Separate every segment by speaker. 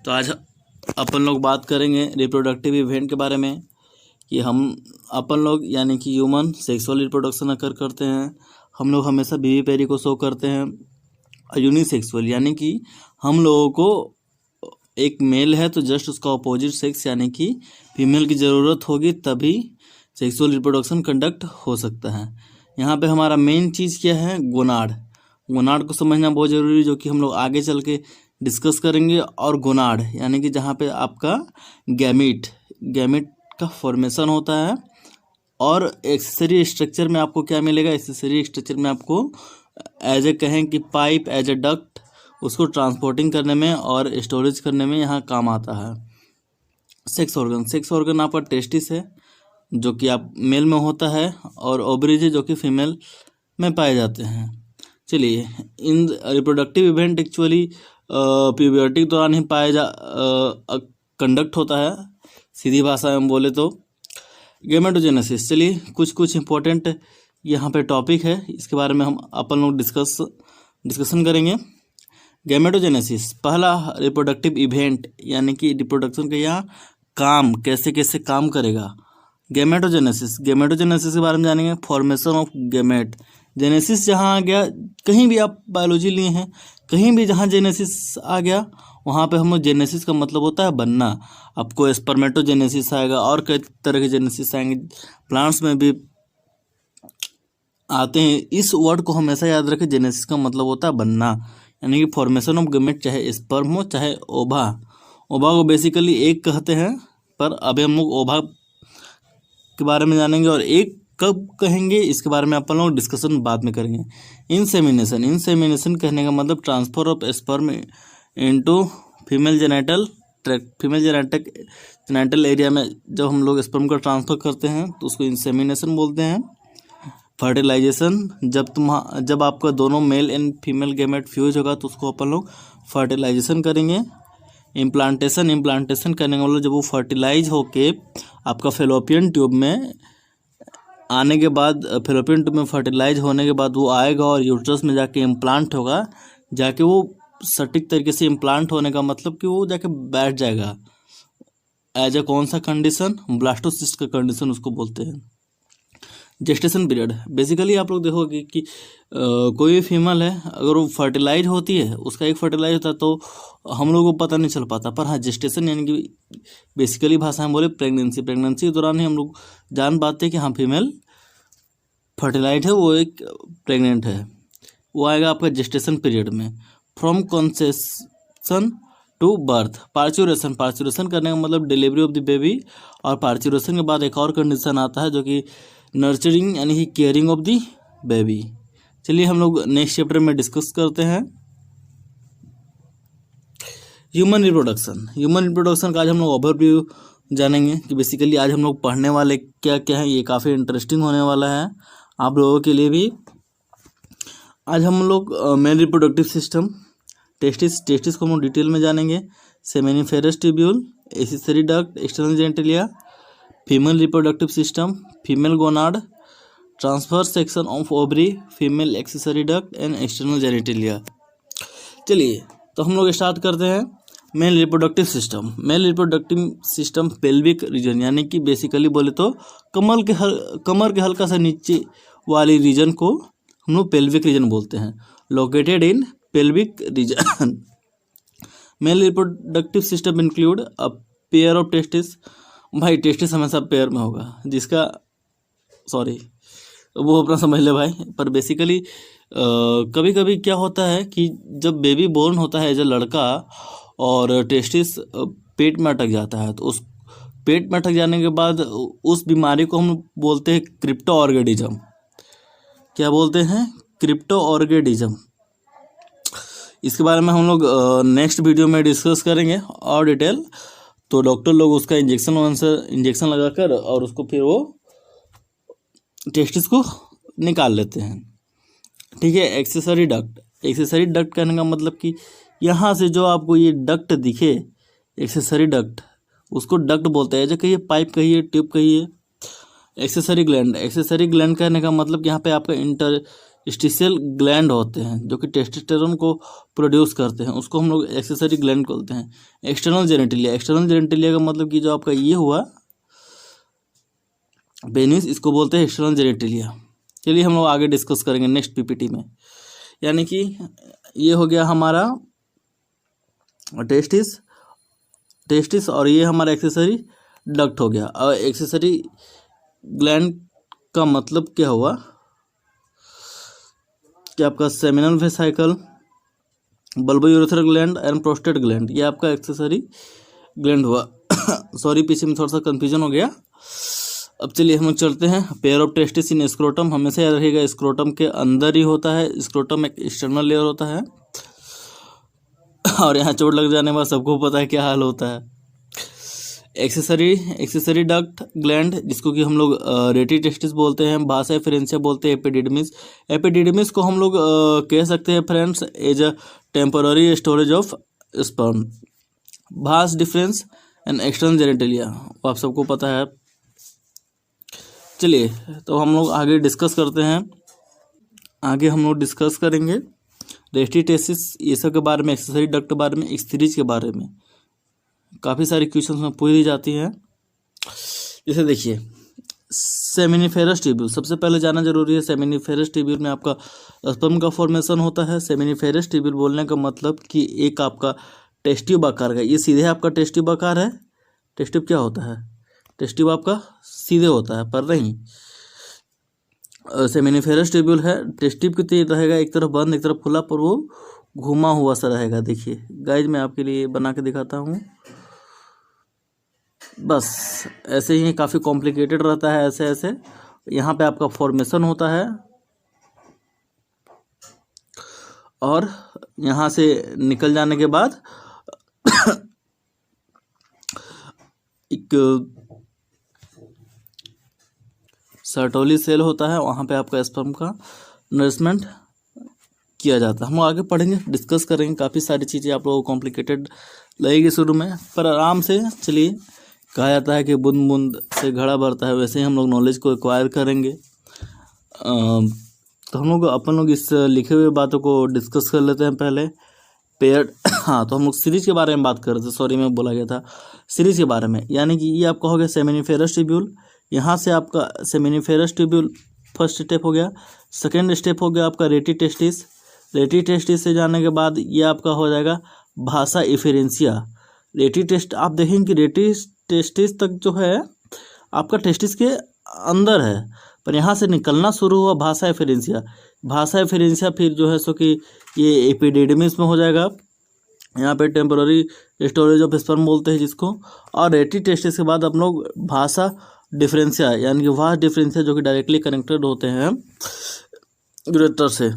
Speaker 1: तो आज अपन लोग बात करेंगे रिप्रोडक्टिव इवेंट के बारे में कि अपन लोग यानी कि ह्यूमन सेक्सुअल रिप्रोडक्शन अकर करते हैं। हम लोग हमेशा बीवी पेरी को शो करते हैं। यूनिसेक्सुअल यानी कि हम लोगों को एक मेल है तो जस्ट उसका अपोजिट सेक्स यानी कि फीमेल की ज़रूरत होगी तभी सेक्सुअल रिप्रोडक्शन कंडक्ट हो सकता है। यहाँ पे हमारा मेन चीज़ क्या है, गोनाड। गोनाड को समझना बहुत ज़रूरी है, जो कि हम लोग आगे चल के डिस्कस करेंगे। और गोनाड यानी कि जहाँ पे आपका गैमीट का फॉर्मेशन होता है। और एक्सेसरी स्ट्रक्चर में आपको क्या मिलेगा, एक्सेसरी स्ट्रक्चर में आपको एज ए कहें कि पाइप, एज ए डक्ट, उसको ट्रांसपोर्टिंग करने में और स्टोरेज करने में यहाँ काम आता है। सेक्स ऑर्गन आपका टेस्टिस है जो कि आप मेल में होता है, और ओवरीज है जो कि फीमेल में पाए जाते हैं। चलिए, इन रिप्रोडक्टिव इवेंट एक्चुअली प्यूबर्टी के दौरान ही कंडक्ट होता है, सीधी भाषा में बोले तो गैमेटोजेनेसिस। चलिए, कुछ इंपॉर्टेंट यहाँ पे टॉपिक है, इसके बारे में हम अपन लोग डिस्कशन करेंगे। गैमेटोजेनेसिस पहला रिप्रोडक्टिव इवेंट यानी कि रिप्रोडक्शन का यहाँ काम कैसे काम करेगा। गैमेटोजेनेसिस के बारे में जानेंगे। फॉर्मेशन ऑफ गैमेट, जेनेसिस जहाँ आ गया, कहीं भी आप बायोलॉजी लिए हैं, कहीं भी जहाँ जेनेसिस आ गया वहाँ पे हम जेनेसिस का मतलब होता है बनना। आपको स्पर्मेटोजेनेसिस आएगा और कई तरह के जेनेसिस आएंगे, प्लांट्स में भी आते हैं। इस वर्ड को हमेशा याद रखें, जेनेसिस का मतलब होता है बनना, यानी कि फॉर्मेशन ऑफ गैमेट, चाहे स्पर्म हो चाहे ओवा को बेसिकली एक कहते हैं, पर अभी हम लोग ओवा के बारे में जानेंगे और एक कब कहेंगे इसके बारे में अपन लोग डिस्कशन बाद में करेंगे। इंसेमिनेशन कहने का मतलब transfer of sperm into female genital tract. Female genital area में जब हम लोग स्पर्म का ट्रांसफर करते हैं तो उसको इंसेमिनेशन बोलते हैं। फर्टिलाइजेशन, जब आपका दोनों male and female gamete fuse होगा तो उसको अपन लोग फर्टिलाइजेशन करेंगे। इम्प्लांटेशन करने का मतलब जब वो फर्टिलाइज होके आपका फेलोपियन ट्यूब में आने के बाद, फेलोपियन ट्यूब में फर्टिलाइज होने के बाद वो आएगा और यूट्रस में जाके इम्प्लांट होगा। जाके वो सटीक तरीके से इम्प्लांट होने का मतलब कि वो जाके बैठ जाएगा एज ए कौन सा कंडीशन, ब्लास्टोसिस्ट का कंडीशन उसको बोलते हैं। जेस्टेशन पीरियड, बेसिकली आप लोग देखोगे कि कोई भी फीमेल है अगर वो फर्टिलाइज होती है, उसका एक फर्टिलाइज होता है तो हम लोगों को पता नहीं चल पाता। पर हाँ, जेस्टेशन यानी कि बेसिकली भाषा में बोले प्रेगनेंसी के दौरान ही हम लोग जान पाते हैं कि हाँ फीमेल फर्टिलाइज है, वो एक प्रेग्नेंट है। वो आएगा आपका जेस्टेशन पीरियड में। From conception to birth, parturition करने का मतलब डिलीवरी ऑफ द बेबी। और पार्चुरेशन के बाद एक और कंडीशन आता है जो कि नर्चरिंग यानी कि केयरिंग ऑफ द बेबी। चलिए हम लोग नेक्स्ट चैप्टर में डिस्कस करते हैं ह्यूमन रिप्रोडक्शन का आज हम लोग ओवरव्यू जानेंगे कि बेसिकली आज हम लोग पढ़ने वाले क्या क्या है। ये काफ़ी इंटरेस्टिंग होने वाला है आप लोगों के लिए भी। आज हम लोग मेल रिप्रोडक्टिव सिस्टम, टेस्टिस को हम लोग डिटेल में जानेंगे। Seminiferous tubule, accessory duct, external genitalia, female reproductive system, female gonad, transfer section of ovary, female accessory duct and external genitalia. चलिए तो हम लोग स्टार्ट करते हैं। Male reproductive system pelvic region, यानी कि बेसिकली बोले तो कमर के हल्का सा नीचे वाली रीजन को हम लोग पेल्विक रीजन बोलते हैं। Located in pelvic region. Male reproductive system include a pair of testis. भाई टेस्टिस हमेशा पेयर में होगा, जिसका वो अपना समझ ले भाई। पर बेसिकली कभी कभी क्या होता है कि जब बेबी बोर्न होता है एज ए लड़का और टेस्टिस पेट में अटक जाता है, तो उस पेट में अटक जाने के बाद उस बीमारी को हम बोलते हैं क्रिप्टो ऑर्गेनिज्म। क्या बोलते हैं? Crypto organism. इसके बारे में हम लोग नेक्स्ट वीडियो में डिस्कस करेंगे और डिटेल। तो डॉक्टर लोग उसका इंजेक्शन लगाकर और उसको फिर वो टेस्टिस को निकाल लेते हैं। ठीक है। एक्सेसरी डक्ट कहने का मतलब कि यहाँ से जो आपको ये डक्ट दिखे, एक्सेसरी डक्ट, उसको डक्ट बोलते हैं। जैसे कहिए पाइप कहिए, ट्यूब कहिए। एक्सेसरी ग्लैंड कहने का मतलब कि यहाँ पे आपका स्टिशियल ग्लैंड होते हैं जो कि टेस्टोस्टेरोन को प्रोड्यूस करते हैं, उसको हम लोग एक्सेसरी ग्लैंड बोलते हैं। एक्सटर्नल जेनिटलिया, एक्सटर्नल जेनिटलिया का मतलब कि जो आपका ये हुआ पेनिस, इसको बोलते हैं एक्सटर्नल जेनिटलिया। चलिए हम लोग आगे डिस्कस करेंगे नेक्स्ट पीपीटी में। यानी कि ये हो गया हमारा टेस्टिस और ये हमारा एक्सेसरी डक्ट हो गया। और एक्सेसरी ग्लैंड का मतलब क्या हुआ कि आपका seminal vesicle, bulbourethral gland and prostate gland, ये आपका एक्सेसरी ग्लैंड हुआ। सॉरी पीछे में थोड़ा सा कंफ्यूजन हो गया। अब चलिए हम लोग चलते हैं। Pair of testis in scrotum, हमेशा याद रखिएगा स्क्रोटम के अंदर ही होता है। स्क्रोटम एक एक्सटर्नल लेयर होता है और यहाँ चोट लग जाने बाद सबको पता है क्या हाल होता है। एक्सेसरी डक्ट ग्लैंड, जिसको कि हम लोग रेटी टेस्टिस बोलते हैं, भासा एफरेंसिया बोलते हैं, एपिडिडमिस। एपिडिडमिस को हम लोग कह सकते हैं friends as a temporary storage of sperm. Vas deferens and external genitalia, आप सबको पता है। चलिए तो हम लोग आगे डिस्कस करते हैं। आगे हम लोग डिस्कस करेंगे रेटी टेस्टिस ये सब के बारे में, एक्सेसरी डक्ट के बारे में, एक्सथीरीज के बारे में। काफ़ी सारी क्वेश्चंस में पूछ जाती हैं। जैसे देखिए सेमिनिफेरस ट्यूब्यूल, सबसे पहले जाना जरूरी है। सेमिनिफेरस ट्यूब्यूल में आपका स्पर्म का फॉर्मेशन होता है। सेमिनिफेरस ट्यूब्यूल बोलने का मतलब कि एक आपका टेस्ट ट्यूब आकार का, ये सीधे आपका टेस्ट ट्यूब आकार है। टेस्ट ट्यूब क्या होता है? टेस्ट ट्यूब आपका सीधे होता है पर नहीं, सेमिनिफेरस ट्यूब्यूल है। टेस्ट ट्यूब कितनी रहेगा, एक तरफ बंद एक तरफ खुला, पर वो घुमा हुआ सा रहेगा। देखिए गाइज मैं आपके लिए बना के दिखाता हूँ। बस ऐसे ही काफ़ी कॉम्प्लिकेटेड रहता है। ऐसे ऐसे यहाँ पे आपका फॉर्मेशन होता है और यहाँ से निकल जाने के बाद एक सर्टोली सेल होता है, वहाँ पे आपका स्पर्म का नरिशमेंट किया जाता है। हम आगे पढ़ेंगे, डिस्कस करेंगे। काफ़ी सारी चीज़ें आप लोगों को कॉम्प्लिकेटेड लगेगी शुरू में, पर आराम से चलिए। कहा जाता है कि बूंद बूंद से घड़ा भरता है, वैसे ही हम लोग नॉलेज को एक्वायर करेंगे। तो हम लोग अपन लोग इस लिखे हुए बातों को डिस्कस कर लेते हैं पहले। पेयर हाँ, तो हम लोग सीरीज के बारे में बात कर रहे थे, सॉरी मैं बोला गया था सीरीज के बारे में। यानी कि ये आपका हो गया सेमिनिफेरस ट्यूब्यूल। यहाँ से आपका सेमिनिफेरस ट्यूब्यूल फर्स्ट स्टेप हो गया। सेकेंड स्टेप हो गया आपका रेटी टेस्टिस। रेटी टेस्टिस से जाने के बाद ये आपका हो जाएगा भासा एफरेंसिया। रेटी टेस्ट आप देखेंगे कि रेटी टेस्टिस तक जो है आपका टेस्टिस के अंदर है, पर यहाँ से निकलना शुरू हुआ भासा एफरेंसिया। भासा एफरेंसिया फिर जो है सो कि ये एपिडिडमिस में हो जाएगा। यहाँ पे टेम्पररी स्टोरेज ऑफ स्पर्म बोलते हैं जिसको। और रेटी टेस्टिस के बाद हम लोग भासा डिफरेंशिया यानी कि वास डिफरेंशिया जो कि डायरेक्टली कनेक्टेड होते हैं यूरेटर से।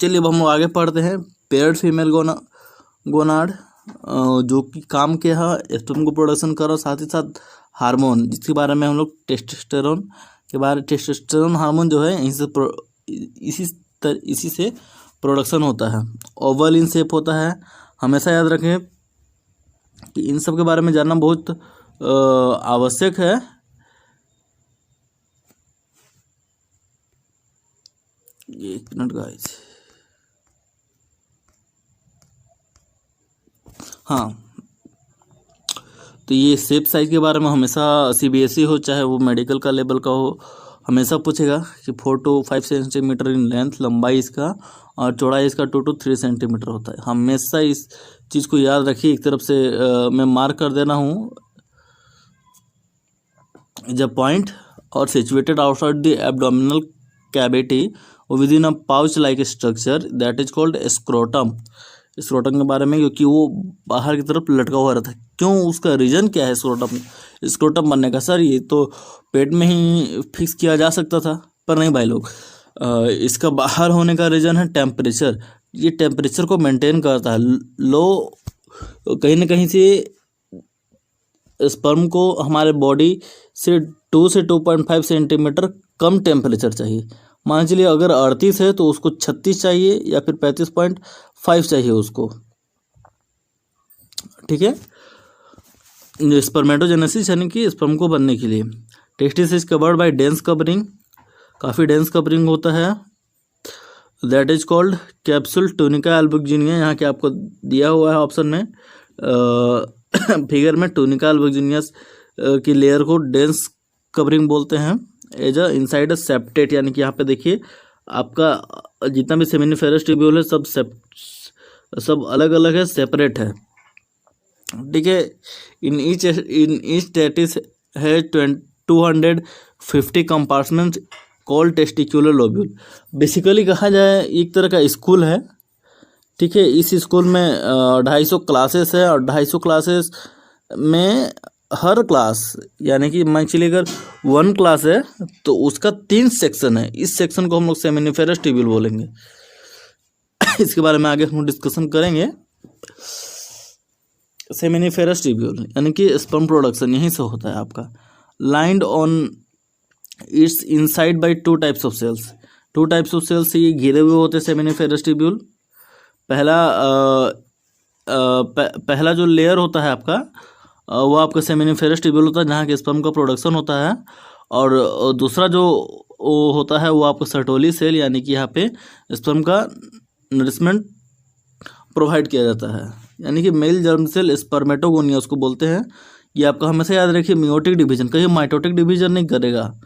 Speaker 1: चलिए अब हम लोग आगे पढ़ते हैं। पेयर्ड फीमेल गोनाड जो कि काम के है स्पर्म को प्रोडक्शन करो, साथ ही साथ हार्मोन जिसके बारे में हम लोग टेस्टोस्टेरोन हार्मोन जो है इसी से प्रोडक्शन होता है। ओवल इन शेप होता है। हमेशा याद रखें कि इन सब के बारे में जानना बहुत आवश्यक है। एक मिनट गाइस, हाँ तो ये शेप साइज के बारे में हमेशा CBSE हो चाहे वो मेडिकल का लेवल का हो, हमेशा पूछेगा कि 4 to 5 सेंटीमीटर इन लेंथ, लंबाई इसका, और चौड़ाई इसका 2 to 3 सेंटीमीटर होता है। हमेशा इस चीज़ को याद रखिए। एक तरफ से मैं मार्क कर देना हूँ जब पॉइंट और situated outside the abdominal cavity with in a pouch like structure that is called scrotum. Scrotum के बारे में, क्योंकि वो बाहर की तरफ लटका हुआ रहता है। क्यों, उसका रीजन क्या है स्क्रोटम बनने का? सर ये तो पेट में ही फिक्स किया जा सकता था, पर नहीं भाई लोग, इसका बाहर होने का रीजन है टेम्परेचर। ये टेम्परेचर को मेंटेन करता है। लो कहीं ना कहीं से स्पर्म को हमारे बॉडी से 2 से 2.5 सेंटीमीटर कम टेम्परेचर चाहिए। मान चलिए अगर 38 है तो उसको 36 चाहिए या फिर 35.5 चाहिए उसको, ठीक है। स्पर्मेटोजेनेसिस यानी कि स्पर्म को बनने के लिए। Testis is covered by dense covering, काफ़ी डेंस कवरिंग होता है। That is called capsule tunica albuginea. यहाँ के आपको दिया हुआ है ऑप्शन में फिगर में, टूनिका एल्बुजिनियस की लेयर को डेंस कवरिंग बोलते हैं as a inside a septate. यानी कि यहाँ पे देखिए आपका जितना भी सेमिनिफेरस ट्यूब्यूल है सब अलग अलग है, सेपरेट है, ठीक है। इन ईच स्टेटिस है 250 compartment called testicular lobule. Basically कहा जाए एक तरह का स्कूल है, ठीक है। इस स्कूल में 250 क्लासेस है और 250 क्लासेस में हर क्लास, यानी कि मान चलिए अगर 1 क्लास है तो उसका 3 सेक्शन है। इस सेक्शन को हम लोग सेमिनिफेरस ट्यूब्यूल बोलेंगे। इसके बारे में आगे हम डिस्कशन करेंगे। सेमिनिफेरस ट्यूब्यूल यानी कि स्पर्म प्रोडक्शन यहीं से होता है आपका। Lined on its inside by 2 types of cells. 2 types of cells से ये घिरे हुए होते हैं सेमिनिफेरस ट्यूब्यूल। पहला जो लेयर होता है आपका वो आपका सेमिनिफेरस ट्यूब्यूल होता है जहाँ के स्पर्म का प्रोडक्शन होता है, और दूसरा जो वो होता है वो आपका सर्टोली सेल, यानी कि यहाँ पे स्पर्म का नरिशमेंट प्रोवाइड किया जाता है। यानी कि मेल जर्म सेल स्पर्मेटोगोनिया उसको बोलते हैं। ये आपका हमेशा याद रखिए, मियोटिक डिवीजन, कहीं माइटोटिक डिवीजन नहीं करेगा।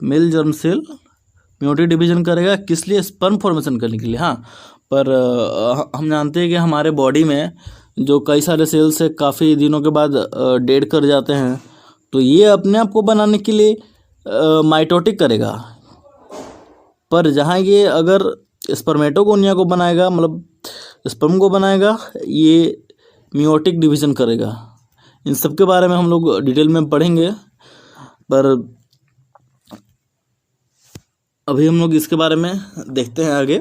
Speaker 1: Male germ cell meiotic division करेगा किस लिए? स्पर्म फॉर्मेशन करने के लिए। हाँ, पर हम जानते हैं कि हमारे बॉडी में जो कई सारे सेल्स है काफ़ी दिनों के बाद डेड कर जाते हैं, तो ये अपने आप को बनाने के लिए माइटोटिक करेगा। पर जहाँ ये अगर स्पर्मेटोगोनिया को बनाएगा, मतलब स्पर्म को बनाएगा, ये मियोटिक डिवीजन करेगा। इन सब के बारे में हम लोग डिटेल में पढ़ेंगे, पर अभी हम लोग इसके बारे में देखते हैं आगे।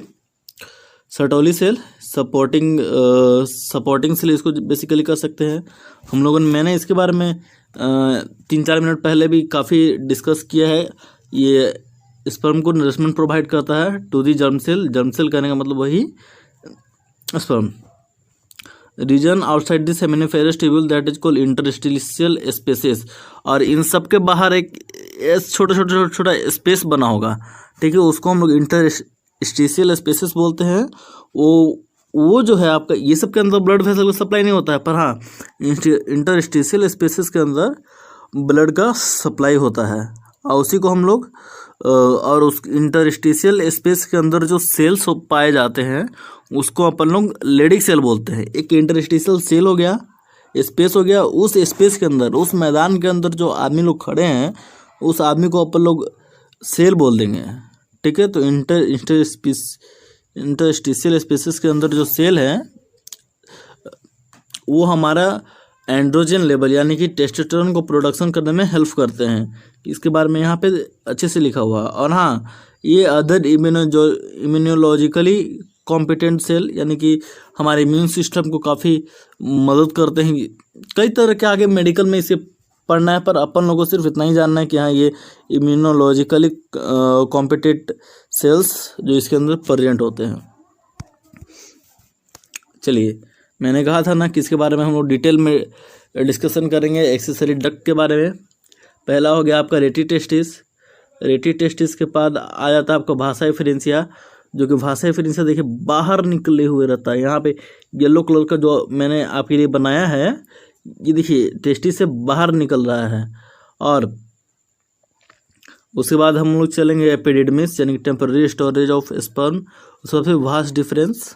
Speaker 1: सर्टोली सेल सपोर्टिंग सेल इसको बेसिकली कर सकते हैं हम लोगों ने। मैंने इसके बारे में 3-4 मिनट पहले भी काफ़ी डिस्कस किया है। ये स्पर्म को नरिशमेंट प्रोवाइड करता है to the germ cell. Germ cell कहने का मतलब वही sperm. Region outside the seminiferous tubule that is called interstitial spaces. और इन सब के बाहर एक छोटा स्पेस बना होगा, ठीक है, उसको हम लोग इंटरस्टिशियल स्पेसेस बोलते हैं। वो जो है आपका, ये सब के अंदर ब्लड वेसल का सप्लाई नहीं होता है, पर हाँ इंटरस्टिशियल स्पेसेस के अंदर ब्लड का सप्लाई होता है, और उसी को हम लोग और उस इंटरस्टिशियल स्पेस के अंदर जो सेल्स पाए जाते हैं उसको अपन लोग लेडिक सेल बोलते हैं। एक इंटरस्टिशियल सेल हो गया, स्पेस हो गया, उस स्पेस के अंदर, उस मैदान के अंदर जो आदमी लोग खड़े हैं उस आदमी को अपन लोग सेल बोल देंगे, ठीक है। तो इंटरस्टिशियल स्पेसेस के अंदर जो सेल है वो हमारा एंड्रोजन लेवल यानी कि टेस्टोस्टेरोन को प्रोडक्शन करने में हेल्प करते हैं। इसके बारे में यहाँ पे अच्छे से लिखा हुआ है। और हाँ, ये अदर इम्यूनोलॉजिकली कॉम्पिटेंट सेल, यानी कि हमारे इम्यून सिस्टम को काफ़ी मदद करते हैं। कई तरह के आगे मेडिकल में इसे पढ़ना है, पर अपन लोगों को सिर्फ इतना ही जानना है कि हाँ ये इम्यूनोलॉजिकली कॉम्पिटेंट सेल्स जो इसके अंदर प्रेजेंट होते हैं। चलिए, मैंने कहा था ना कि इसके बारे में हम लोग डिटेल में डिस्कशन करेंगे। एक्सेसरी डक्ट के बारे में पहला हो गया आपका रेटी टेस्टिस। रेटी टेस्टिस के बाद आ जाता है आपका भासा एफरेंसिया, जो कि भासा एफरेंसिया देखिए बाहर निकले हुए रहता है। यहाँ पे येलो कलर का जो मैंने आपके लिए बनाया है, ये देखिए टेस्टिस से बाहर निकल रहा है। और उसके बाद हम लोग चलेंगे एपिडिडमिस, यानी कि टेम्पररी स्टोरेज ऑफ स्पर्म। सबसे वास्ट डिफरेंस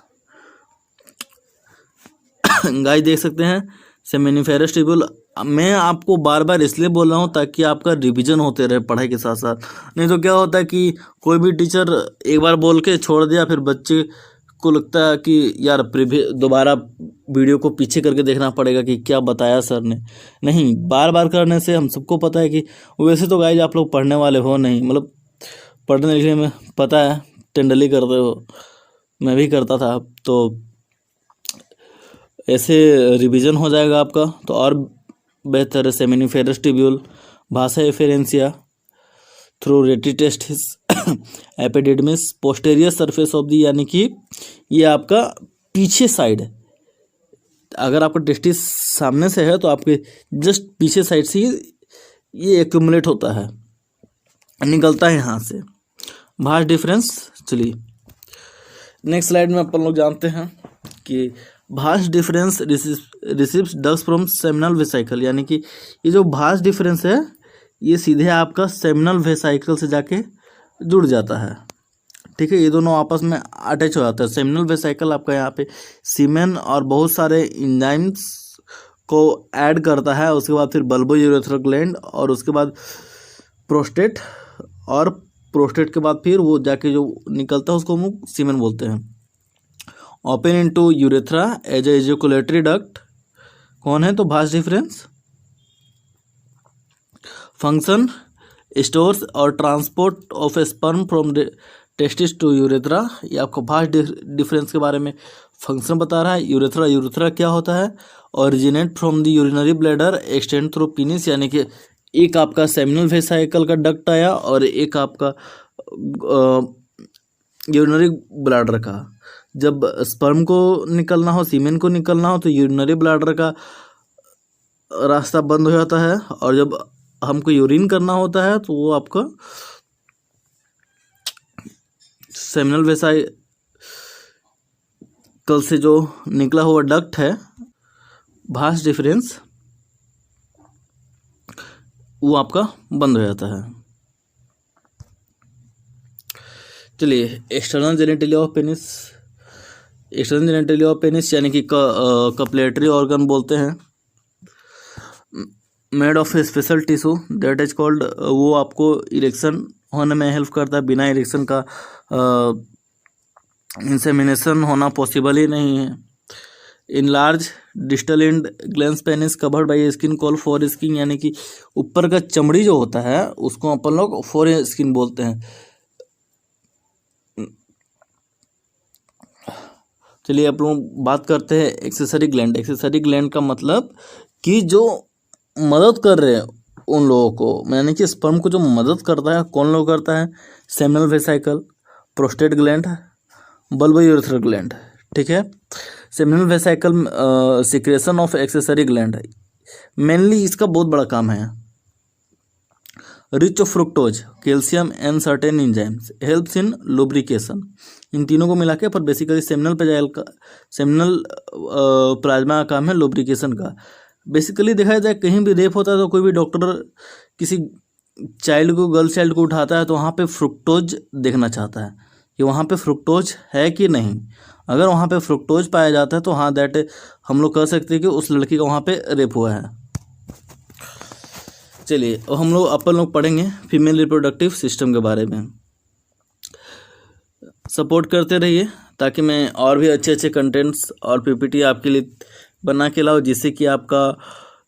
Speaker 1: गाइस देख सकते हैं सेमिनिफेरस ट्यूब्यूल। मैं आपको बार बार इसलिए बोल रहा हूँ ताकि आपका रिवीजन होते रहे पढ़ाई के साथ साथ। नहीं तो क्या होता है कि कोई भी टीचर एक बार बोल के छोड़ दिया, फिर बच्चे को लगता है कि यार दोबारा वीडियो को पीछे करके देखना पड़ेगा कि क्या बताया सर ने। नहीं, बार बार करने से हम सबको पता है कि वैसे तो गाइस आप लोग पढ़ने वाले हो नहीं, मतलब पढ़ने लिखने में पता है टेंडरली करते हो, मैं भी करता था, तो ऐसे रिवीजन हो जाएगा आपका तो और बेहतर है। सेमिनिफेरस ट्यूब्यूल, भासा एफरेंसिया थ्रू रेटी testis, epididymis, posterior surface of the, यानी कि ये आपका पीछे साइड है। अगर आपका टेस्टिस सामने से है तो आपके जस्ट पीछे साइड से ये एक्यूमुलेट होता है, निकलता है यहाँ से। भास्ट डिफरेंस, चलिए नेक्स्ट स्लाइड में अपन लोग जानते हैं कि vast difference receives ducts from seminal vesicle, यानी कि ये जो भास्ट डिफरेंस है ये सीधे आपका सेमिनल वेसिकल से जाके जुड़ जाता है। ठीक है, ये दोनों आपस में अटैच हो जाता है। सेमिनल वेसिकल आपका यहाँ पे सीमेन और बहुत सारे एंजाइम्स को ऐड करता है, उसके बाद फिर बल्बो यूरेथ्रल ग्लैंड और उसके बाद प्रोस्टेट, और प्रोस्टेट के बाद फिर वो जाके जो निकलता है उसको हम सीमेन बोलते हैं। Open into urethra as a ejaculatory duct कौन है, तो भास्ट डिफरेंस। फंक्शन स्टोर्स और transport of sperm from testis to urethra, ये आपको भास्ट डिफरेंस के बारे में फंक्शन बता रहा है। यूरेथ्रा क्या होता है, originate from the urinary bladder extend through penis, यानी कि एक आपका सेमिनल वेसिकल का डक्ट आया और एक आपका यूरिनरी ब्लैडर का। जब स्पर्म को निकलना हो, सीमेन को निकलना हो, तो यूरिनरी ब्लैडर का रास्ता बंद हो जाता है, और जब हमको यूरिन करना होता है तो वो आपका सेमिनल वेसिकल से जो निकला हुआ डक्ट है, भास्ट डिफरेंस, वो आपका बंद हो जाता है। चलिए, external genitalia of penis. External genitalia of penis यानी कि कपलेटरी ऑर्गन बोलते हैं, made of special tissue that is called, वो आपको इरेक्शन होने में हेल्प करता है। बिना इरेक्शन का इंसेमिनेशन होना पॉसिबल ही नहीं है। In large distal end glans penis covered by skin call foreskin, यानी कि ऊपर का चमड़ी जो होता है उसको अपन लोग फोर स्किन बोलते हैं। चलिए आप लोग बात करते हैं एक्सेसरी ग्लैंड। एक्सेसरी ग्लैंड का मतलब कि जो मदद कर रहे हैं उन लोगों को, यानी कि स्पर्म को जो मदद करता है, कौन लोग करता है, seminal vesicle, prostate gland, bulbourethral gland. ठीक है, seminal vesicle secretion of accessory gland, mainly इसका बहुत बड़ा काम है। Rich of fructose, calcium and certain enzymes, helps in lubrication. इन तीनों को मिला के पर बेसिकली सेमिनल प्लाज्मा का काम है लुब्रिकेशन का। बेसिकली देखा जाए कहीं भी रेप होता है तो कोई भी डॉक्टर किसी चाइल्ड को, गर्ल चाइल्ड को उठाता है तो वहाँ पे फ्रुक्टोज देखना चाहता है कि वहाँ पे फ्रुक्टोज है कि नहीं। अगर वहाँ पे फ्रुक्टोज पाया जाता है तो हाँ, दैट हम लोग कह सकते हैं कि उस लड़की का वहाँ पे रेप हुआ है। चलिए, और हम लोग अपन लोग पढ़ेंगे फीमेल रिप्रोडक्टिव सिस्टम के बारे में। सपोर्ट करते रहिए ताकि मैं और भी अच्छे अच्छे कंटेंट्स और पीपीटी आपके लिए बना के लाऊं, जिससे कि आपका,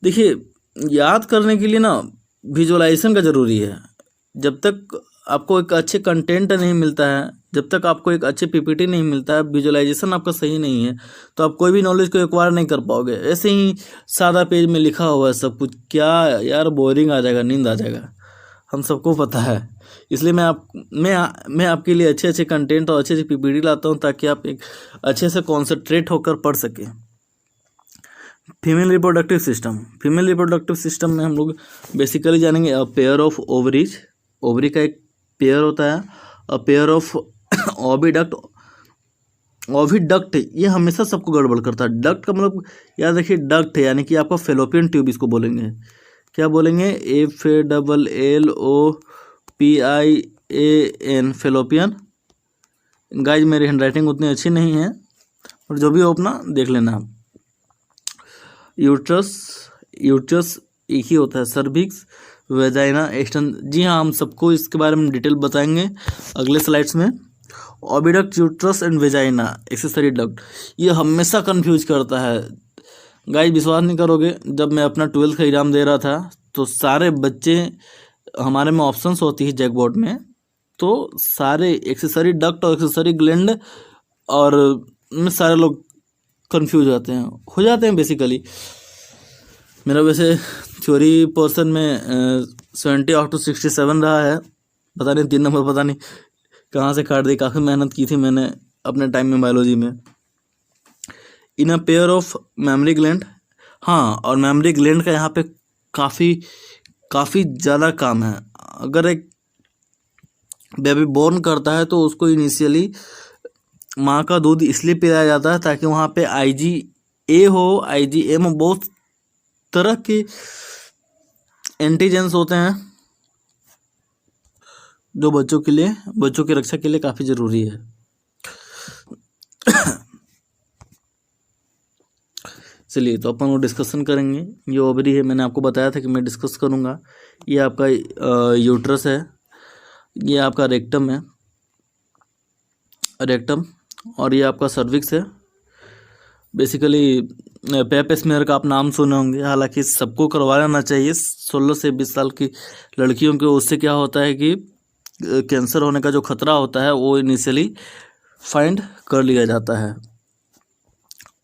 Speaker 1: देखिए, याद करने के लिए ना विजुअलाइजेशन का ज़रूरी है। जब तक आपको एक अच्छे कंटेंट नहीं मिलता है, जब तक आपको एक अच्छे पीपीटी नहीं मिलता है, विजुअलाइजेशन आपका सही नहीं है, तो आप कोई भी नॉलेज को एक्वायर नहीं कर पाओगे। ऐसे ही सादा पेज में लिखा हुआ है सब कुछ, क्या यार, बोरिंग आ जाएगा, नींद आ जाएगा, हम सबको पता है। इसलिए मैं आपके लिए अच्छे अच्छे कंटेंट और अच्छे अच्छे पीपीटी लाता हूँ ताकि आप एक अच्छे से कॉन्सेंट्रेट होकर पढ़ सकें। Female reproductive system. Female reproductive system में हम लोग बेसिकली जानेंगे अ पेयर ऑफ ओवरीज, ओवरी का एक पेयर होता है, अ पेयर ऑफ ओविडक्ट। ओविडक्ट ये हमेशा सबको गड़बड़ करता है। डक्ट का मतलब याद रखिए, डक्ट यानी कि आपका फेलोपियन ट्यूब, इसको बोलेंगे, क्या बोलेंगे, FALLOPIAN, फेलोपियन। गाइज मेरी हैंडराइटिंग उतनी अच्छी नहीं है, और जो भी हो अपना देख लेना। यूट्रस एक ही होता है, सर्विक्स, वेजाइना, एक्सटर्न। जी हाँ, हम सबको इसके बारे में डिटेल बताएंगे अगले स्लाइड्स में। Oviduct, uterus and vagina, accessory duct, ये हमेशा कंफ्यूज करता है। गाइस विश्वास नहीं करोगे, जब मैं अपना 12th का एग्ज़ाम दे रहा था तो सारे बच्चे, हमारे में ऑप्शंस होती है जैकबोर्ड में, तो सारे एक्सेसरी डक्ट और एक्सेसरी ग्लैंड और में सारे लोग कंफ्यूज हो जाते हैं बेसिकली। मेरा वैसे थ्योरी पोर्शन में 70/67 रहा है, पता नहीं 3 नंबर पता नहीं कहाँ से काट दी। काफ़ी मेहनत की थी मैंने अपने टाइम में बायोलॉजी में। In a pair of mammary gland, हाँ, और मेमोरी ग्लैंड का यहाँ पे काफ़ी ज़्यादा काम है। अगर एक बेबी बोर्न करता है तो उसको इनिशियली माँ का दूध इसलिए पिलाया जाता है ताकि वहाँ पे IgA हो, IgM हो, बहुत तरह के एंटीजेंस होते हैं जो बच्चों की रक्षा के लिए काफ़ी ज़रूरी है। चलिए तो अपन वो डिस्कशन करेंगे। ये ओवरी है, मैंने आपको बताया था कि मैं डिस्कस करूँगा। ये आपका यूट्रस है, ये आपका रेक्टम है, और ये आपका सर्विक्स है। बेसिकली पेप स्मेयर का आप नाम सुने होंगे, हालांकि सबको करवा लेना चाहिए 16 से 20 साल की लड़कियों को। उससे क्या होता है कि कैंसर होने का जो खतरा होता है वो इनिशियली फाइंड कर लिया जाता है।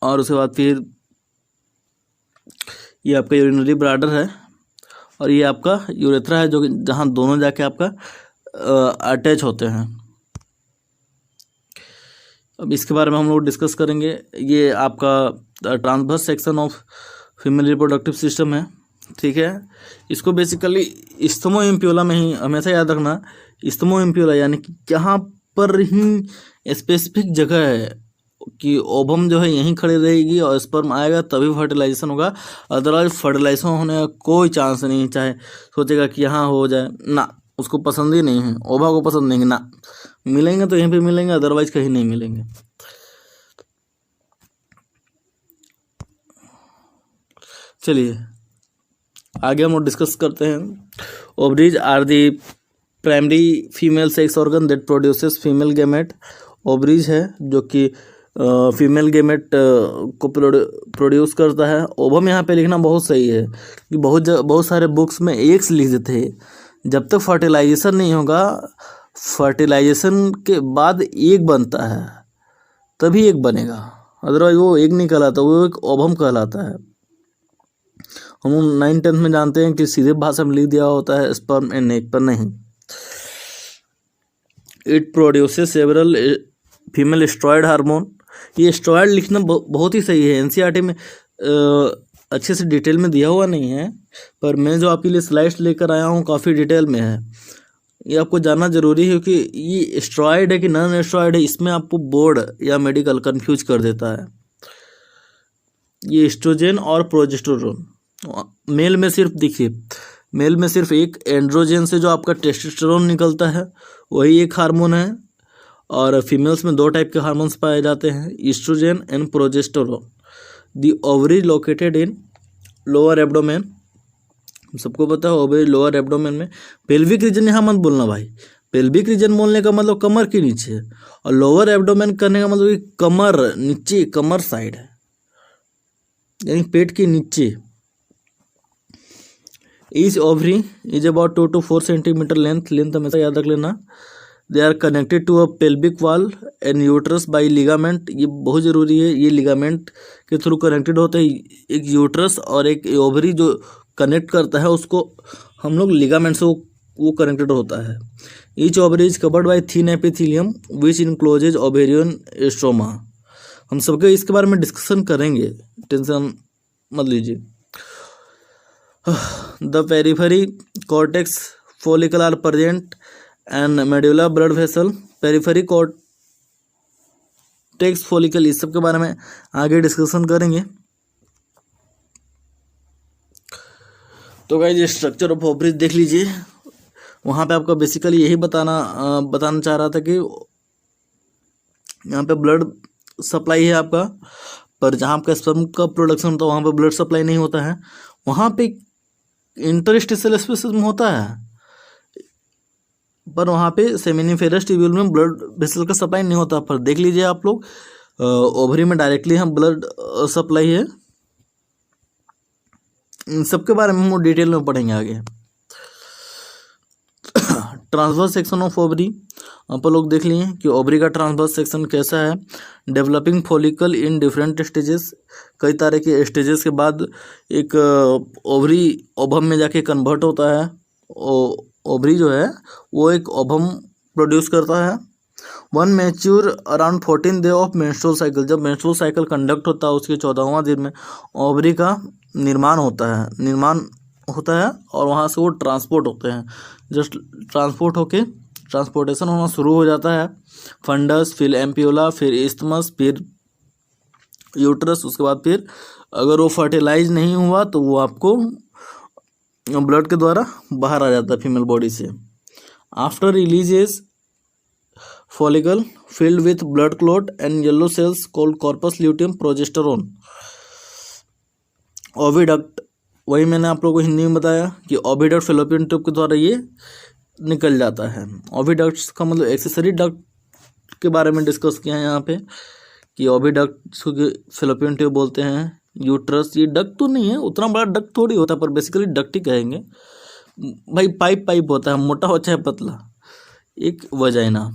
Speaker 1: और उसके बाद फिर ये आपका यूरिनरी ब्लैडर है, और ये आपका यूरेथ्रा है, जो कि जहाँ दोनों जाके आपका अटैच होते हैं। अब इसके बारे में हम लोग डिस्कस करेंगे। ये आपका transverse section of female reproductive system है, ठीक है। इसको बेसिकली इस्थमो इम्प्यूला में ही हमेशा याद रखना, इस्थमो इम्प्यूला यानी कि यहाँ पर ही स्पेसिफिक जगह है कि ओवम जो है यहीं खड़ी रहेगी और स्पर्म आएगा तभी फर्टिलाइजेशन होगा, अदरवाइज फर्टिलाइजेशन होने का कोई चांस नहीं। चाहे सोचेगा कि यहाँ हो जाए ना, उसको पसंद ही नहीं है, ओवा को पसंद नहीं है ना, मिलेंगे तो यहीं पे मिलेंगे, अदरवाइज कहीं नहीं मिलेंगे। चलिए आगे हम लोग डिस्कस करते हैं। Ovaries are the primary female sex organ that produces female gamete. Ovaries है जो कि फीमेल गैमेट को प्रोड्यूस करता है। ओवम यहाँ पे लिखना बहुत सही है कि बहुत सारे बुक्स में एग्स लिख देते हैं। जब तक फर्टिलाइजेशन नहीं होगा, फर्टिलाइजेशन के बाद एग बनता है तभी एग बनेगा, अदरवाइज वो एग नहीं कहलाता, वो एक ओवम कहलाता है। हम 9-10 में जानते हैं कि सीधे भाषा में लिख दिया होता है स्पर्म एंड एग, पर नहीं। It produces several female steroid hormone. ये स्टेरॉयड लिखना बहुत ही सही है, एनसीईआरटी में अच्छे से डिटेल में दिया हुआ नहीं है, पर मैं जो आपके लिए स्लाइड्स लेकर आया हूँ काफ़ी डिटेल में है। ये आपको जानना जरूरी है कि ये स्टेरॉयड है कि नॉन स्टेरॉयड है, इसमें आपको बोर्ड या मेडिकल कंफ्यूज कर देता है। ये एस्ट्रोजन और प्रोजेस्टेरोन मेल में सिर्फ, देखिए मेल में सिर्फ एक एंड्रोजन से जो आपका टेस्टोस्टेरोन निकलता है वही एक हार्मोन है, और फीमेल्स में 2 टाइप के हार्मोन्स पाए जाते हैं, oestrogen and progesterone. The ovary located in lower abdomen, सबको पता है ओवरी लोअर एब्डोमेन में। पेल्विक रीजन यहाँ मत बोलना भाई, पेल्विक रीजन बोलने का मतलब कमर के नीचे, और लोअर एब्डोमेन करने का मतलब कि कमर नीचे, कमर साइड है यानी पेट के नीचे। Each ovary is about 2 to 4 centimetre length हमेशा याद रख लेना। They are connected to a pelvic wall and uterus by ligament. ये बहुत ज़रूरी है, ये लिगामेंट के थ्रू कनेक्टेड होते हैं। एक यूट्रस और एक ओवरी जो कनेक्ट करता है उसको हम लोग लिगामेंट से वो कनेक्टेड होता है। Each ovary is covered by thin epithelium which encloses ovarian stroma. हम सबके इसके बारे में डिस्कशन करेंगे, टेंशन मत लीजिए। The periphery cortex follicle are present and medulla blood vessel, periphery cortex follicle, इस सब के बारे में आगे डिस्कशन करेंगे। तो गाइस ये स्ट्रक्चर ऑफ ओवरीज देख लीजिए, वहाँ पे आपका बेसिकली यही बताना चाह रहा था कि यहाँ पे ब्लड सप्लाई है आपका, पर जहाँ आपका स्पर्म का प्रोडक्शन होता है वहाँ पे ब्लड सप्लाई नहीं होता है, वहाँ पे इंटरस्टिशियल स्पेसिस में होता है, पर वहाँ पे सेमिनिफेरस ट्यूब्यूल में ब्लड वेसल का सप्लाई नहीं होता। पर देख लीजिए आप लोग, ओवरी में डायरेक्टली हम ब्लड सप्लाई है। इन सब के बारे में हम डिटेल में पढ़ेंगे आगे। ट्रांसवर्स सेक्शन ऑफ ओवरी आप लोग देख लिए कि ओवरी का ट्रांसवर्स सेक्शन कैसा है। Developing follicle in different stages, कई तरह के स्टेजेस के बाद एक ओवरी ओवम में जाके कन्वर्ट होता है। ओवरी जो है वो एक ओवम प्रोड्यूस करता है। One mature around 14 day of menstrual cycle, जब मेंस्ट्रुअल साइकिल कंडक्ट होता है उसके 14वां दिन में ओवरी का निर्माण होता है और वहाँ से वो ट्रांसपोर्ट होते हैं। जस्ट ट्रांसपोर्ट होके ट्रांसपोर्टेशन होना शुरू हो जाता है फंडस, फिर एम्प्यूला, फिर इस्थमस, फिर यूट्रस। उसके बाद फिर अगर वो फर्टिलाइज नहीं हुआ तो वो आपको ब्लड के द्वारा बाहर आ जाता है फीमेल बॉडी से। After releases follicle filled with blood clot and yellow cells called corpus luteum progesterone. Oviduct, वही मैंने आप लोगों को हिंदी में बताया कि ओविडक्ट फैलोपियन ट्यूब के द्वारा ये निकल जाता है। ओविडक्ट्स का मतलब एक्सेसरी डक्ट के बारे में डिस्कस किया है यहाँ पे कि ओविडक्ट्स को फैलोपियन ट्यूब बोलते हैं। यूट्रस, ये डक्ट तो नहीं है, उतना बड़ा डक्ट थोड़ी होता है, पर बेसिकली डक्ट ही कहेंगे भाई। पाइप होता है, मोटा हो चाहे पतला। एक वजाइना।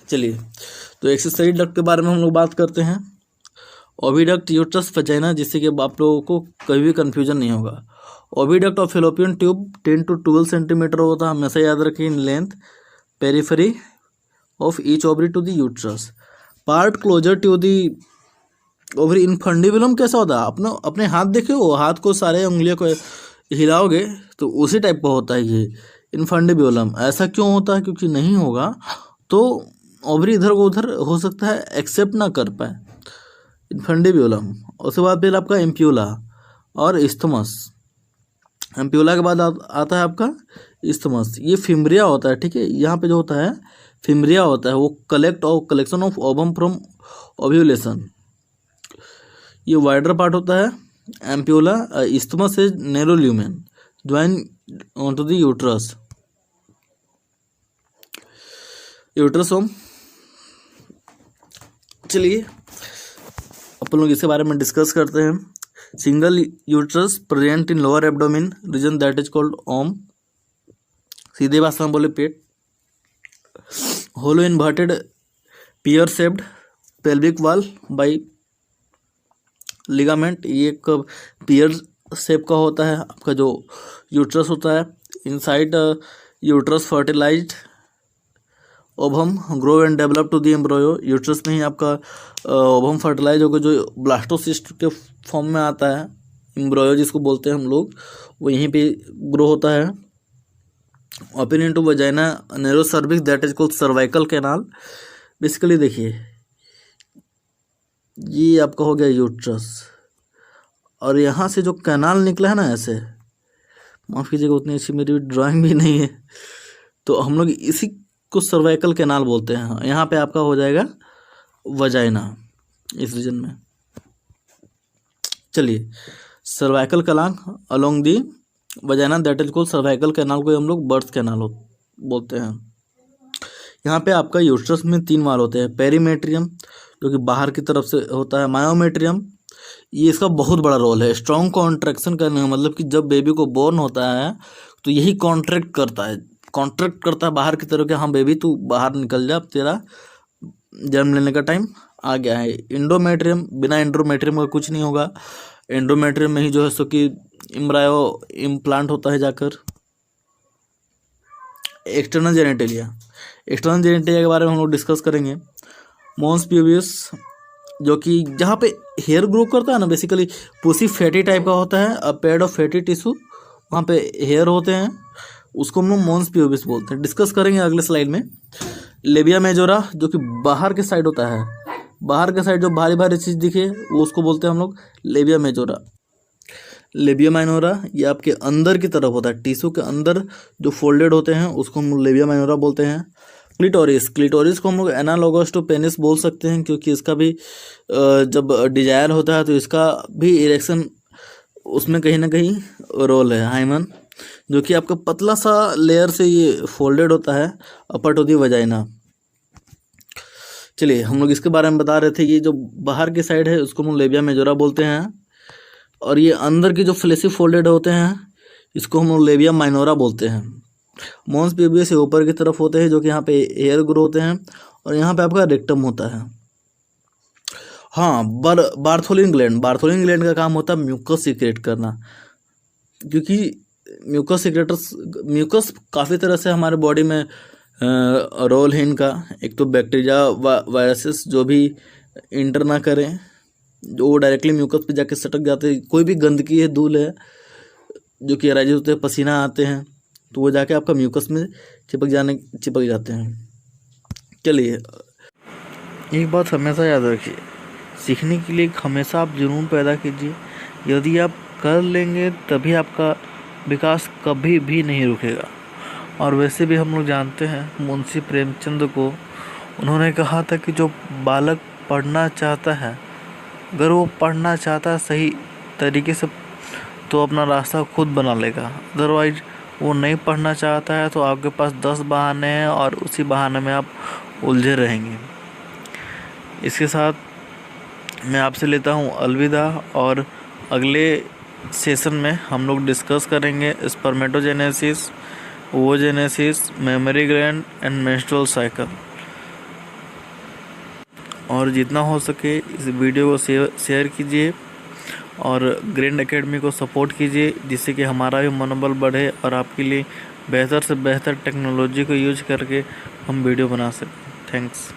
Speaker 1: चलिए, तो एक्सेसरी डक्ट के बारे में हम लोग बात करते हैं। ओविडक्ट, यूट्रस, वजाइना, जिससे कि आप लोगों को कभी भी कन्फ्यूजन नहीं होगा। Oviduct of fallopian tube 10 to 12 centimetre होता है, हमेशा याद रखें in length. Periphery of each ovary to the uterus. Part closer to the ovary infundibulum कैसा होता है? अपने हाथ देखो, वो हाथ को सारे उंगलियों को हिलाओगे तो उसी टाइप का होता है ये इनफंडिबुलम। ऐसा क्यों होता है? क्योंकि नहीं होगा तो ओवरी इधर को उधर हो सकता है एक्सेप्ट ना कर पाए। इनफंडिबुलम। उसके बाद फिर आपका एम्प्यूला और इस्थमस। एम्प्यूला के बाद आता है आपका इस्थमस। ये फिम्ब्रिया होता है, ठीक है। यहाँ पे जो होता है फिम्ब्रिया होता है, वो collection of ovum from ovulation. ये वाइडर पार्ट होता है ampulla. Isthmus is narrow lumen join onto the uterus. यूट्रसोम। चलिए अपन लोग इसके बारे में डिस्कस करते हैं। Single uterus present in lower abdomen region that is called womb. सीधे भाषा में बोले पेट। Hollow inverted pear shaped pelvic wall by ligament. ये एक पियर शेप का होता है आपका जो यूट्रस होता है। Inside uterus fertilized ovum grow and develop to the embryo. Uterus में ही आपका ओवम फर्टिलाइज होकर जो ब्लास्टोसिस्ट के फॉर्म में आता है, एम्ब्रोयो जिसको बोलते हैं हम लोग, वो यहीं पे ग्रो होता है। Open into vagina narrow cervix that is called cervical canal. Basically देखिए, ये आपका हो गया यूट्रस, और यहाँ से जो कैनाल निकला है ना, ऐसे, माफ़ कीजिएगा उतनी अच्छी मेरी ड्राइंग भी नहीं है, तो हम लोग इसी को सर्वाइकल कैनाल बोलते हैं। यहाँ पे आपका हो जाएगा वजाइना इस रीजन में। चलिए, cervical canal along the vagina that is called cervical canal को हम लोग बर्थ कैनाल बोलते हैं। यहाँ पे आपका यूट्रस में 3 वाल होते हैं। पेरीमेट्रियम जो कि बाहर की तरफ से होता है। मायोमेट्रियम, ये इसका बहुत बड़ा रोल है स्ट्रॉन्ग कॉन्ट्रैक्शन करने का। मतलब कि जब बेबी को बोर्न होता है तो यही कॉन्ट्रैक्ट करता है बाहर की तरफ कि हाँ बेबी तू बाहर निकल जा, तेरा जन्म लेने का टाइम आ गया है। इंडोमेट्रियम, बिना इंडोमेट्रियम का कुछ नहीं होगा। एंडोमेट्रियम में ही जो है सो कि एम्ब्रायो इम्प्लांट होता है जाकर। एक्सटर्नल जेनिटेलिया के बारे में हम लोग डिस्कस करेंगे। मोन्स प्यूबियस, जो कि जहाँ पे हेयर ग्रो करता है ना, बेसिकली पुसी फैटी टाइप का होता है, अ पैड ऑफ फैटी टिश्यू, वहाँ पे हेयर होते हैं, उसको हम लोग मोन्स प्यूबियस बोलते हैं। डिस्कस करेंगे अगले स्लाइड में। लेबिया मेजोरा, जो कि बाहर के साइड होता है, बाहर के साइड जो भारी भारी चीज़ दिखे वो उसको बोलते हैं हम लोग लेबिया मेजोरा। लेबिया माइनोरा, ये आपके अंदर की तरफ होता है, टिश्यू के अंदर जो फोल्डेड होते हैं उसको हम लेबिया माइनोरा बोलते हैं। क्लिटोरिस को हम लोग एनालोगस टू पेनिस बोल सकते हैं, क्योंकि इसका भी जब डिजायर होता है तो इसका भी इरेक्शन उसमें कहीं ना कहीं रोल है। हाइमन, जो कि आपका पतला सा लेयर से ये फोल्डेड होता है अपर टू दी वजाइना। चलिए, हम लोग इसके बारे में बता रहे थे। ये जो बाहर की साइड है उसको हम लेबिया मेजोरा बोलते हैं, और ये अंदर की जो फ्लेसी फोल्डेड होते हैं इसको हम लोग लेबिया माइनोरा बोलते हैं। मोन्स प्यूबियस से ऊपर की तरफ होते हैं, जो कि यहाँ पे हेयर ग्रो होते हैं, और यहाँ पे आपका रेक्टम होता है। हाँ, बार्थोलिन ग्लैंड का काम होता है म्यूकस सीक्रेट करना, क्योंकि म्यूकस काफ़ी तरह से हमारे बॉडी में रोल है इनका। एक तो बैक्टीरिया वायरसेस जो भी इंटर ना करें, जो वो डायरेक्टली म्यूकस पे जाके सटक जाते हैं। कोई भी गंदगी है, धूल है, जो कि एराइज होते हैं, पसीना आते हैं, तो वो जाके आपका म्यूकस में चिपक जाते हैं। चलिए, एक बात हमेशा याद रखिए, सीखने के लिए हमेशा आप जुनून पैदा कीजिए। यदि आप कर लेंगे तभी आपका विकास कभी भी नहीं रुकेगा। और वैसे भी हम लोग जानते हैं मुंशी प्रेमचंद को, उन्होंने कहा था कि जो बालक पढ़ना चाहता है, अगर वो पढ़ना चाहता है सही तरीके से, तो अपना रास्ता खुद बना लेगा। अदरवाइज वो नहीं पढ़ना चाहता है तो आपके पास 10 बहाने हैं और उसी बहाने में आप उलझे रहेंगे। इसके साथ मैं आपसे लेता हूँ अलविदा, और अगले सेशन में हम लोग डिस्कस करेंगे spermatogenesis, oogenesis, mammary gland and menstrual cycle. और जितना हो सके इस वीडियो को शेयर कीजिए और ग्रैंड एकेडमी को सपोर्ट कीजिए, जिससे कि हमारा भी मनोबल बढ़े और आपके लिए बेहतर से बेहतर टेक्नोलॉजी को यूज करके हम वीडियो बना सकें। थैंक्स।